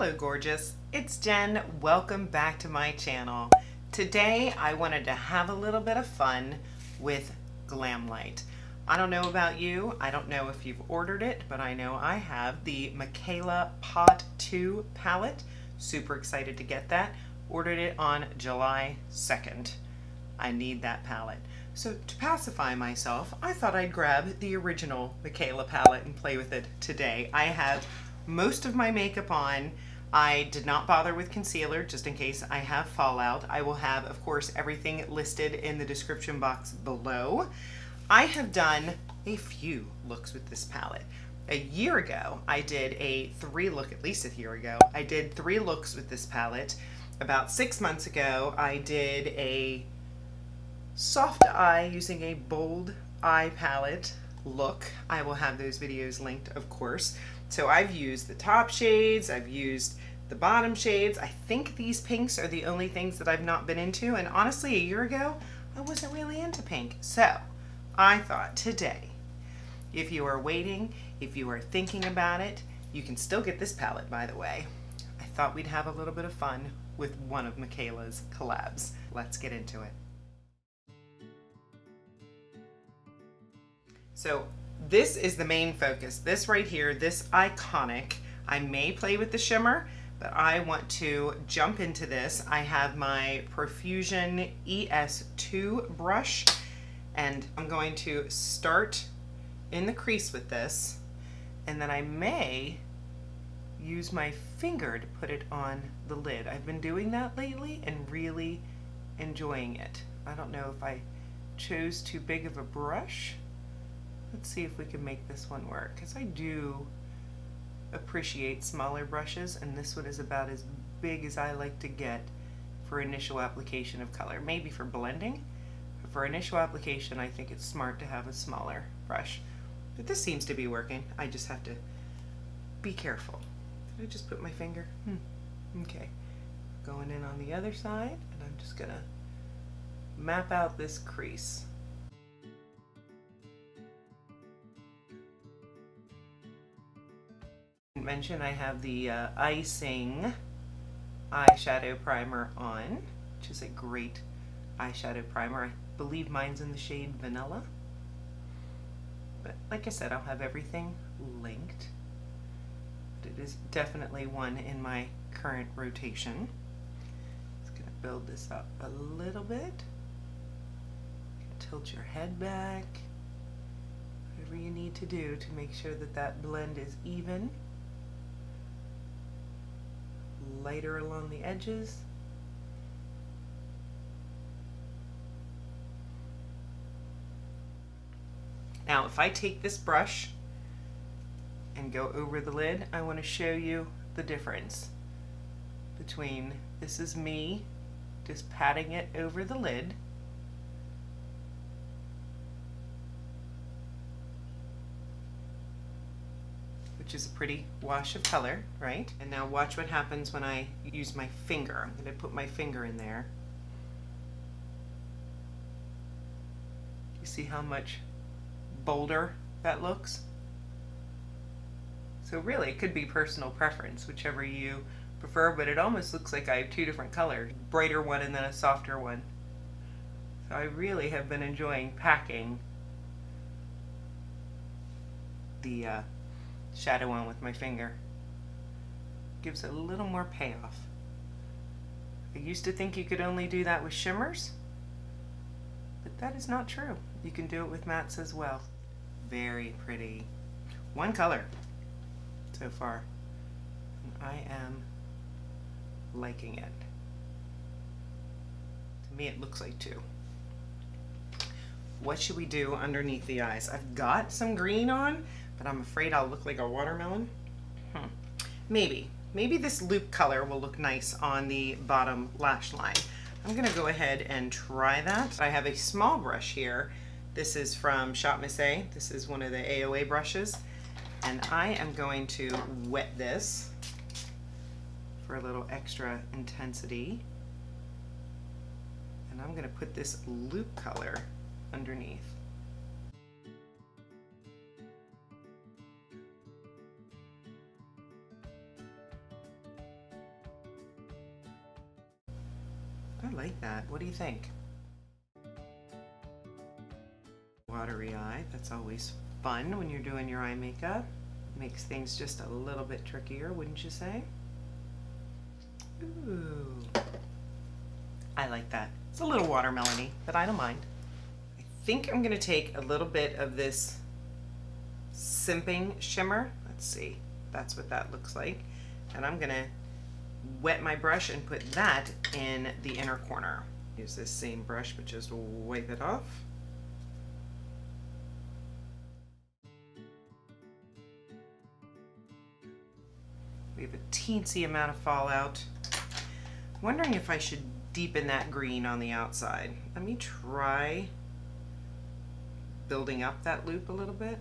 Hello gorgeous, it's Jen. Welcome back to my channel. Today I wanted to have a little bit of fun with Glamlite. I don't know about you, I don't know if you've ordered it, but I know I have the Mikayla Paht 2 palette. Super excited to get that. Ordered it on July 2nd. I need that palette. So to pacify myself, I thought I'd grab the original Mikayla palette and play with it today. I have most of my makeup on. I did not bother with concealer just in case I have fallout. I will have, of course, everything listed in the description box below. I have done a few looks with this palette. A year ago, I did a at least a year ago, I did 3 looks with this palette. About 6 months ago, I did a soft eye using a bold eye palette look. I will have those videos linked, of course. So I've used the top shades, I've used the bottom shades. I think these pinks are the only things that I've not been into, and honestly, a year ago, I wasn't really into pink. So I thought today, if you are waiting, if you are thinking about it, you can still get this palette, by the way. I thought we'd have a little bit of fun with one of Mikayla's collabs. Let's get into it. So this is the main focus. This right here, this iconic. I may play with the shimmer, but I want to jump into this. I have my Profusion ES2 brush, and I'm going to start in the crease with this, and then I may use my finger to put it on the lid. I've been doing that lately and really enjoying it. I don't know if I chose too big of a brush. Let's see if we can make this one work, because I do appreciate smaller brushes, and this one is about as big as I like to get for initial application of color. Maybe for blending, but for initial application I think it's smart to have a smaller brush. But this seems to be working. I just have to be careful. Did I just put my finger? Okay. Going in on the other side, and I'm just gonna map out this crease. Mention I have the Eye-Cing eyeshadow primer on, which is a great eyeshadow primer. I believe mine's in the shade Vanilla. But like I said, I'll have everything linked. But it is definitely one in my current rotation. Just gonna build this up a little bit. Tilt your head back. Whatever you need to do to make sure that that blend is even. Lighter along the edges. Now if I take this brush and go over the lid, I want to show you the difference between this is me just patting it over the lid, which is a pretty wash of color, right? And now watch what happens when I use my finger. I'm going to put my finger in there. You see how much bolder that looks? So really, it could be personal preference, whichever you prefer, but it almost looks like I have 2 different colors, brighter one and then a softer one. So I really have been enjoying packing the shadow on with my finger. Gives it a little more payoff. I used to think you could only do that with shimmers, but that is not true. You can do it with mattes as well. Very pretty. One color so far, and I am liking it. To me it looks like 2. What should we do underneath the eyes? I've got some green on, but I'm afraid I'll look like a watermelon. Maybe this loop color will look nice on the bottom lash line. I'm gonna go ahead and try that. I have a small brush here. This is from Shop Miss A. This is one of the AOA brushes. And I am going to wet this for a little extra intensity. And I'm gonna put this loop color underneath. I like that. What do you think? Watery eye, that's always fun when you're doing your eye makeup. Makes things just a little bit trickier, wouldn't you say? Ooh, I like that. It's a little watermelon-y, but I don't mind. I think I'm gonna take a little bit of this Simping shimmer. Let's see, that's what that looks like. And I'm gonna wet my brush and put that in the inner corner. Use this same brush, but just wipe it off. We have a teensy amount of fallout. Wondering if I should deepen that green on the outside. Let me try building up that loop a little bit.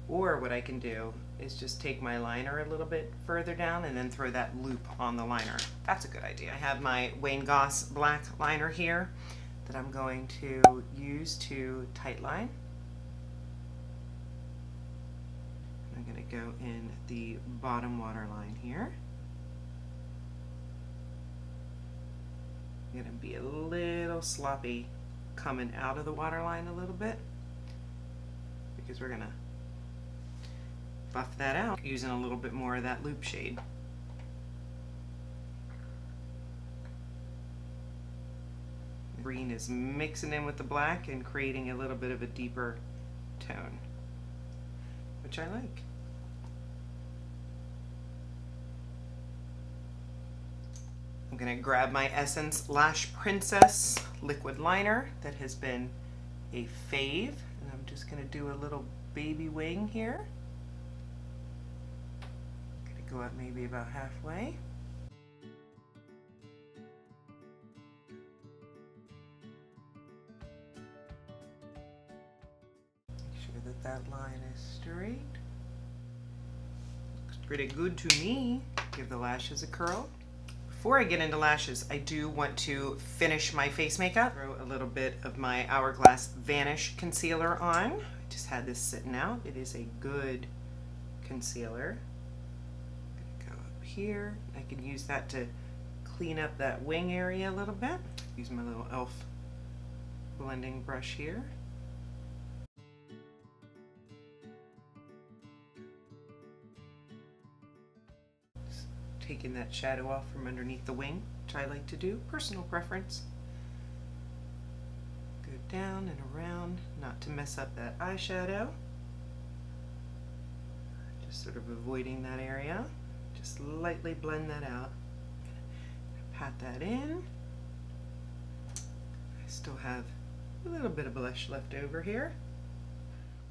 Or what I can do is just take my liner a little bit further down and then throw that loop on the liner. That's a good idea. I have my Wayne Goss black liner here that I'm going to use to tightline. I'm going to go in the bottom waterline here. I'm going to be a little sloppy coming out of the waterline a little bit because we're going to buff that out using a little bit more of that loop shade. Green is mixing in with the black and creating a little bit of a deeper tone, which I like. I'm going to grab my Essence Lash Princess liquid liner that has been a fave, and I'm just going to do a little baby wing here. Go up maybe about halfway. Make sure that that line is straight. Looks pretty good to me. Give the lashes a curl. Before I get into lashes, I do want to finish my face makeup. Throw a little bit of my Hourglass Vanish concealer on. I just had this sitting out. It is a good concealer. Here, I can use that to clean up that wing area a little bit. Use my little e.l.f. blending brush here. Just taking that shadow off from underneath the wing, which I like to do, personal preference. Go down and around, not to mess up that eyeshadow. Just sort of avoiding that area. Just lightly blend that out. Pat that in. I still have a little bit of blush left over here.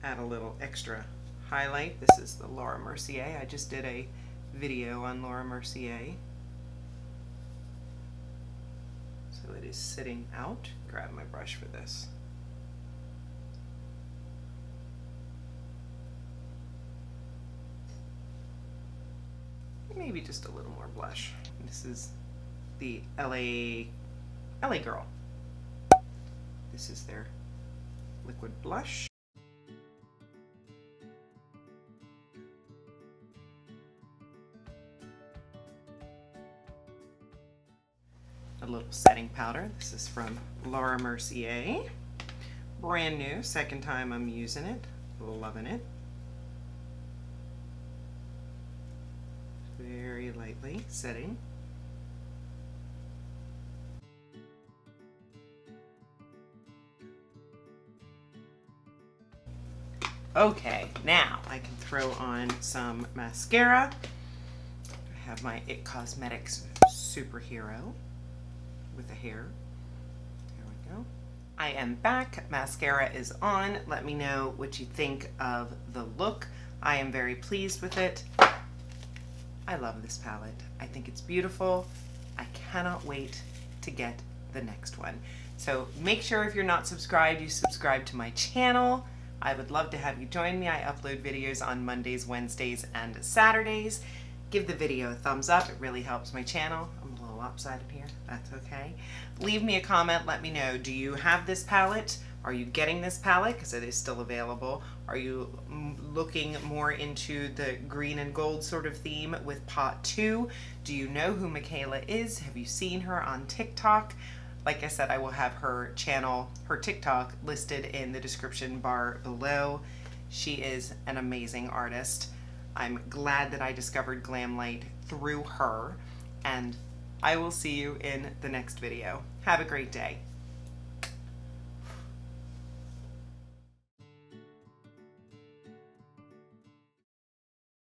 Add a little extra highlight. This is the Laura Mercier. I just did a video on Laura Mercier. So it is sitting out. Grab my brush for this. Maybe just a little more blush. This is the LA Girl. This is their liquid blush. A little setting powder. This is from Laura Mercier. Brand new, second time I'm using it. Loving it. Very lightly setting. Okay, now I can throw on some mascara. I have my IT Cosmetics Superhero with a hair. There we go. I am back. Mascara is on. Let me know what you think of the look. I am very pleased with it. I love this palette. I think it's beautiful. I cannot wait to get the next one. So make sure if you're not subscribed, you subscribe to my channel. I would love to have you join me. I upload videos on Mondays, Wednesdays, and Saturdays. Give the video a thumbs up. It really helps my channel. I'm a little lopsided here. That's okay. Leave me a comment. Let me know. Do you have this palette? Are you getting this palette because it is still available? Are you looking more into the green and gold sort of theme with Paht 2? Do you know who Mikayla is? Have you seen her on TikTok? Like I said, I will have her channel, her TikTok, listed in the description bar below. She is an amazing artist. I'm glad that I discovered Glamlite through her, and I will see you in the next video. Have a great day.